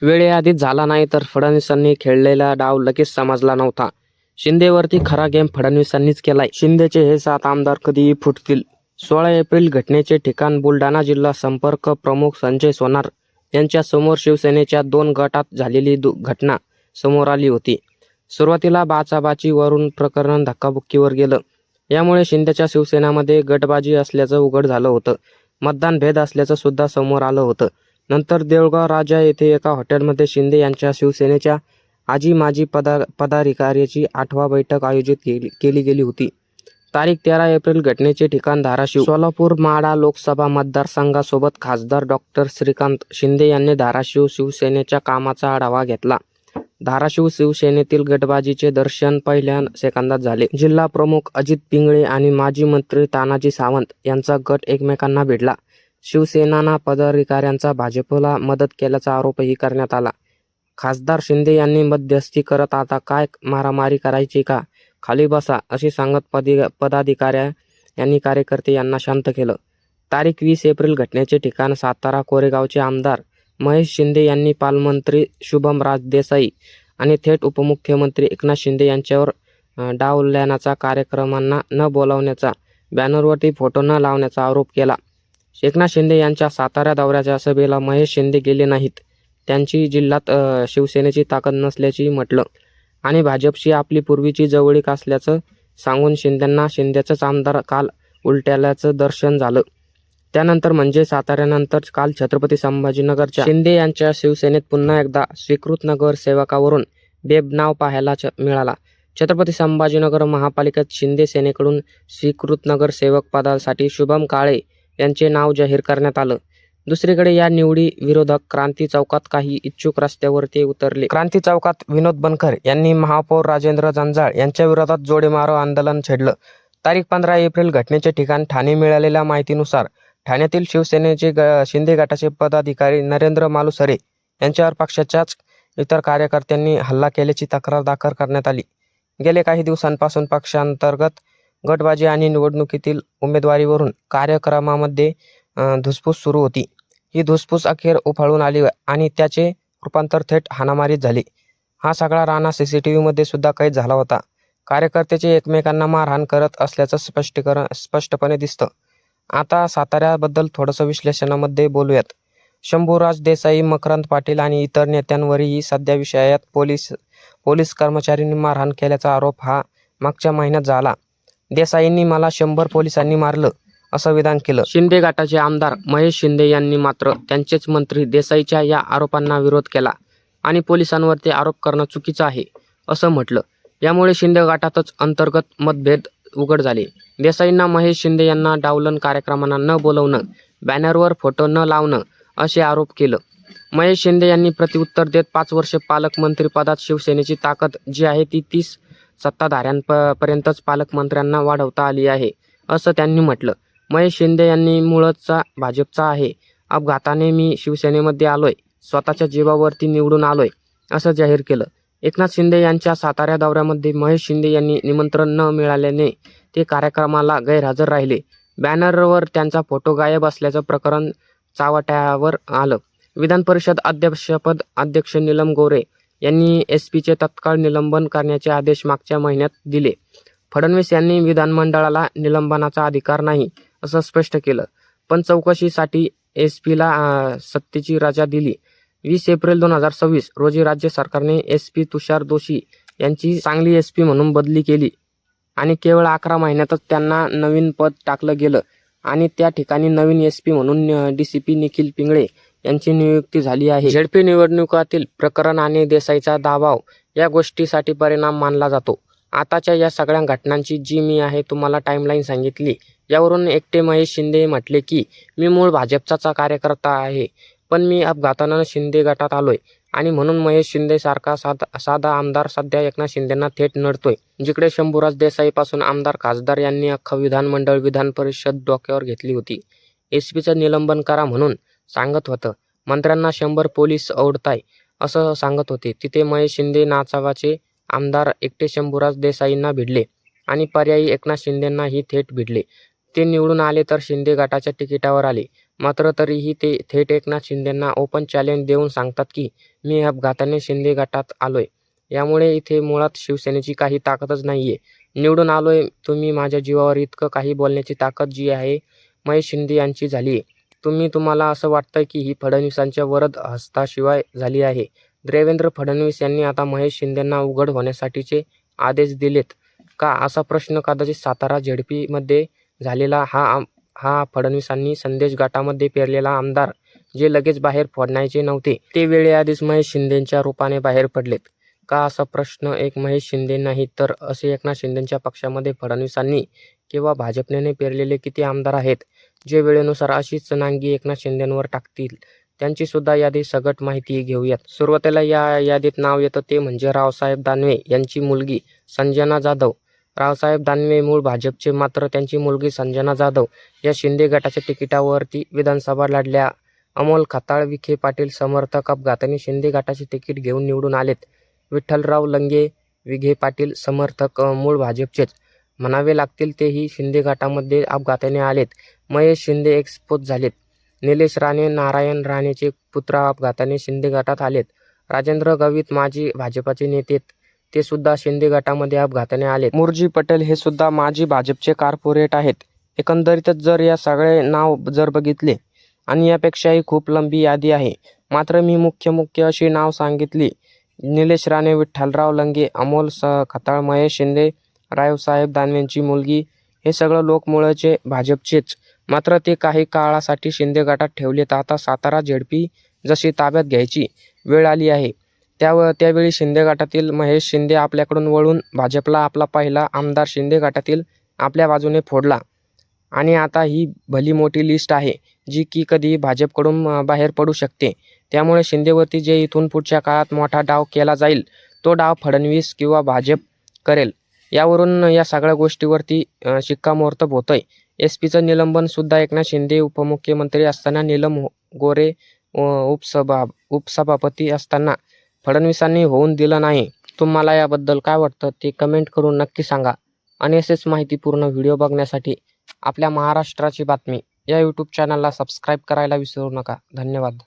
वेळेआधीच झाला नाही तर फडणवीसांनी खेळलेला डाव लगेच समजला नव्हता. शिंदेवरती खरा गेम फडणवीसांनीच केलाय. शिंदेचे हे 7 आमदार कधीही फुटतील. 16 एप्रिल घटनेचे ठिकाण बुलढाणा जिल्हा संपर्क प्रमुख संजय सोनार यांच्या समोर शिवसेनेच्या 2 गटात झालेली घटना समोर आली होती. सुरुवातीला बाचाबाची वरून प्रकरण धक्काबुक्कीवर गेलं. यामुळे शिंदेच्या शिवसेनेमध्ये गटबाजी असल्याचं उघड झालं होतं. मतदान भेद असल्याचं सुद्धा समोर आलं होतं. नंतर देऊळगाव राजा येथे एका हॉटेलमध्ये शिंदे यांच्या शिवसेनेच्या आजी माजी पदाधिकाऱ्याची 8वा बैठक आयोजित केली गेली होती. तारीख 13 एप्रिल घटनेचे ठिकाण धाराशिव. सोलापूर माढा लोकसभा मतदारसंघासोबत खासदार डॉक्टर श्रीकांत शिंदे यांनी धाराशिव शिवसेनेच्या कामाचा आढावा घेतला. धाराशिव शिवसेनेतील गटबाजीचे दर्शन पहिल्या सेकंदात झाले. जिल्हा प्रमुख अजित पिंगळे आणि माजी मंत्री तानाजी सावंत यांचा गट एकमेकांना भिडला. शिवसेना पदाधिकाऱ्यांचा भाजपला मदत केल्याचा आरोपही करण्यात आला. खासदार शिंदे यांनी मध्यस्थी करत आता काय मारामारी करायची का, खाली बसा असे सांगत पदाधिकाऱ्या यांनी कार्यकर्ते यांना शांत केलं. तारीख 20 एप्रिल घटनेचे ठिकाण सातारा कोरेगावचे आमदार महेश शिंदे यांनी पालकमंत्री शुभमराज देसाई आणि थेट उपमुख्यमंत्री एकनाथ शिंदे यांच्यावर डावलण्याचा, कार्यक्रमांना न बोलावण्याचा, बॅनरवरती फोटो न लावण्याचा आरोप केला. एकनाथ शिंदे यांच्या सातारा दौऱ्याच्या सभेला महेश शिंदे गेले नाहीत. त्यांची जिल्ह्यात शिवसेनेची ताकद नसल्याची म्हटलं आणि भाजपशी आपली पूर्वीची जवळीक असल्याचं सांगून शिंदेचंच आमदार काल उलटल्याचं दर्शन झालं. त्यानंतर म्हणजे साताऱ्यानंतर काल छत्रपती संभाजीनगरच्या शिंदे यांच्या शिवसेनेत पुन्हा एकदा स्वीकृत नगरसेवकावरून बेबनाव पाहायला मिळाला. छत्रपती संभाजीनगर महापालिकेत शिंदे सेनेकडून स्वीकृत नगरसेवक पदासाठी शुभम काळे यांचे नाव जाहीर करण्यात आलं. दुसरीकडे या निवडी विरोधक क्रांती चौकात काही इच्छुक रस्त्यावरती उतरले. क्रांती चौकात विनोद बनकर यांनी महापौर राजेंद्र जंजाळ यांच्या विरोधात जोडेमारो आंदोलन छेडलं. तारीख 15 एप्रिल घटनेचे ठिकाण ठाणे. मिळालेल्या माहितीनुसार ठाण्यातील शिवसेनेचे शिंदे गटाचे पदाधिकारी नरेंद्र मालुसरे यांच्यावर पक्षाच्याच इतर कार्यकर्त्यांनी हल्ला केल्याची तक्रार दाखल करण्यात आली. गेले काही दिवसांपासून पक्षांतर्गत गटबाजी आणि निवडणुकीतील उमेदवारीवरून कार्यक्रमामध्ये धुसफूस सुरू होती. ही धुसफूस अखेर उफाळून आली आणि त्याचे रूपांतर थेट हाणामारीत झाले. हा सगळा राणा CCTVमध्ये सुद्धा कैद झाला होता. कार्यकर्त्याचे एकमेकांना मारहाण करत असल्याचं स्पष्टपणे दिसतं. आता साताऱ्याबद्दल थोडंसं विश्लेषणामध्ये बोलूयात. शंभूराज देसाई, मकरंद पाटील आणि इतर नेत्यांवरही सध्या विषयात पोलीस कर्मचाऱ्यांनी मारहाण केल्याचा आरोप हा मागच्या महिन्यात झाला. देसाईंनी मला 100 पोलिसांनी मारलं असं विधान केलं. शिंदे गटाचे आमदार महेश शिंदे यांनी मात्र त्यांचेच मंत्री देसाईच्या या आरोपांना विरोध केला आणि पोलिसांवरती आरोप करणं चुकीचं आहे असं म्हटलं. यामुळे शिंदे गटातच अंतर्गत मतभेद उघड झाले. देसाईंना महेश शिंदे यांना डावलून कार्यक्रमांना न बोलवणं, बॅनरवर फोटो न लावणं असे आरोप केलं. महेश शिंदे यांनी प्रत्युत्तर देत 5 वर्षे पालकमंत्रीपदात शिवसेनेची ताकद जी आहे ती 30 सत्ताधाऱ्यांपर्यंतच पालकमंत्र्यांना वाढवता आली आहे असं त्यांनी म्हटलं. महेश शिंदे यांनी मूळचा भाजपचा आहे. अपघाताने मी शिवसेनेमध्ये आलोय, स्वतःच्या जीवावरती निवडून आलोय असं जाहीर केलं. एकनाथ शिंदे यांच्या सातारा दौऱ्यामध्ये महेश शिंदे यांनी निमंत्रण न मिळाल्याने ते कार्यक्रमाला गैरहजर राहिले. बॅनरवर त्यांचा फोटो गायब असल्याचं प्रकरण चावट्यावर आलं. विधान परिषद अध्यक्षपद अध्यक्ष नीलम गोरे यांनी SPचे तत्काळ निलंबन करण्याचे आदेश मागच्या महिन्यात दिले. फडणवीस यांनी विधानमंडळाला निलंबनाचा अधिकार नाही असं स्पष्ट केलं, पण चौकशीसाठी SPला सत्तेची रजा दिली. 20 एप्रिल 2026 रोजी राज्य सरकारने SP तुषार दोशी यांची सांगली SP म्हणून बदली केली आणि केवळ 11 महिन्यातच त्यांना नवीन पद टाकलं गेलं आणि त्या ठिकाणी नवीन SP म्हणून DCP निखिल पिंगळे यांची नियुक्ती झाली आहे. ZP निवडणुकातील प्रकरण आणि देसाईचा दबाव या गोष्टीसाठी परिणाम मानला जातो. आताच्या या सगळ्या घटनांची जी मी आहे तुम्हाला टाईमलाईन सांगितली, यावरून एकटे महेश शिंदे म्हटले की मी मूळ भाजपचा कार्यकर्ता आहे, पण मी अपघातानं शिंदे गटात आलोय आणि म्हणून महेश शिंदे सारखा साधा आमदार सध्या एकनाथ शिंदेंना थेट नडतोय. जिकडे शंभूराज देसाईपासून आमदार खासदार यांनी अख्खं विधानमंडळ विधान परिषद डोक्यावर घेतली होती. SPचं निलंबन करा म्हणून सांगत होतं. मंत्र्यांना 100 पोलीस ओढताय असं सांगत होते. तिथे महेश शिंदे नाचावाचे आमदार एकटे शंभूराज देसाईंना भिडले आणि पर्यायी एकनाथ शिंदेंनाही थेट भिडले. ते निवडून आले तर शिंदे गटाच्या तिकिटावर आले मात्र तरीही ते थेट एकनाथ शिंदेंना ओपन चॅलेंज देऊन सांगतात की मी अपघाताने शिंदे गटात आलोय. यामुळे इथे मुळात शिवसेनेची काही ताकदच नाहीये. निवडून आलोय, तुम्ही माझ्या जीवावर इतकं काही बोलण्याची ताकद जी आहे महेश शिंदे यांची झालीये. तुम्हाला असं वाटतंय की ही फडणवीसांच्या वरद हस्ताशिवाय झाली आहे. देवेंद्र फडणवीस यांनी आता महेश शिंदेंना उघड होण्यासाठीचे आदेश दिलेत का, असा प्रश्न कदाचित सातारा झेडपीमध्ये झालेला हा फडणवीसांनी संदेश गटामध्ये पेरलेला आमदार जे लगेच बाहेर पडायचे नव्हते ते वेळेआधीच महेश शिंदेंच्या रूपाने बाहेर पडलेत का, असा प्रश्न एक महेश शिंदे नाही तर असे एकनाथ शिंदेंच्या पक्षामध्ये फडणवीसांनी किंवा भाजपने पेरलेले किती आमदार आहेत जे वेळेनुसार अशीच नांगी एकनाथ शिंदेंवर टाकतील. त्यांची सुद्धा यादी सगट माहिती घेऊयात. सुरुवातीला या यादीत नाव येतं ते म्हणजे रावसाहेब दानवे यांची मुलगी संजना जाधव. रावसाहेब दानवे मूळ भाजपचे, मात्र त्यांची मुलगी संजना जाधव या शिंदे गटाच्या तिकिटावरती विधानसभा लढल्या. अमोल खताळ विखे पाटील समर्थक अपघाताने शिंदे गटाचे तिकीट घेऊन निवडून आलेत. विठ्ठलराव लंगे विखे पाटील समर्थक मूळ भाजपचेच म्हणावे लागतील, तेही शिंदे गटामध्ये अपघाताने आलेत. महेश शिंदे एक्सपोज झालेत. निलेश राणे नारायण राणेचे पुत्र अपघाताने शिंदे गटात आलेत. राजेंद्र गावित माजी भाजपाचे नेते ते सुद्धा शिंदे गटामध्ये अपघाताने आलेत. मुरजी पटेल हे सुद्धा माजी भाजपचे कॉर्पोरेट आहेत. एकंदरीतच जर या सगळे नाव जर बघितले आणि यापेक्षाही खूप लंबी यादी आहे, मात्र मी मुख्य अशी नाव सांगितली. निलेश राणे, विठ्ठलराव लंगे, अमोल खताळ, महेश शिंदे, रावसाहेब दानवेंची मुलगी हे सगळं लोक मूळचे भाजपचेच, मात्र ते काही काळासाठी शिंदे गटात ठेवलेत. आता सातारा झेडपी जशी ताब्यात घ्यायची वेळ आली आहे त्यावेळी शिंदे गटातील महेश शिंदे आपल्याकडून वळून भाजपला आपला पहिला आमदार शिंदे गटातील आपल्या बाजूने फोडला. आणि आता ही भली मोठी लिस्ट आहे जी की कधीही भाजपकडून बाहेर पडू शकते. त्यामुळे शिंदेवरती जे इथून पुढच्या काळात मोठा डाव केला जाईल तो डाव फडणवीस किंवा भाजप करेल. यावरून या सगळ्या गोष्टीवरती शिक्कामोर्तब होतंय. एसपीचं निलंबन सुद्धा एकनाथ शिंदे उपमुख्यमंत्री असताना, नीलम गोरे उपसभापती असताना फडणवीसांनी होऊन दिलं नाही. तुम्हाला याबद्दल काय वाटतं ते कमेंट करून नक्की सांगा. आणि असेच माहितीपूर्ण व्हिडिओ बघण्यासाठी आपल्या महाराष्ट्राची बातमी या यूट्यूब चॅनलला सबस्क्राईब करायला विसरू नका. धन्यवाद.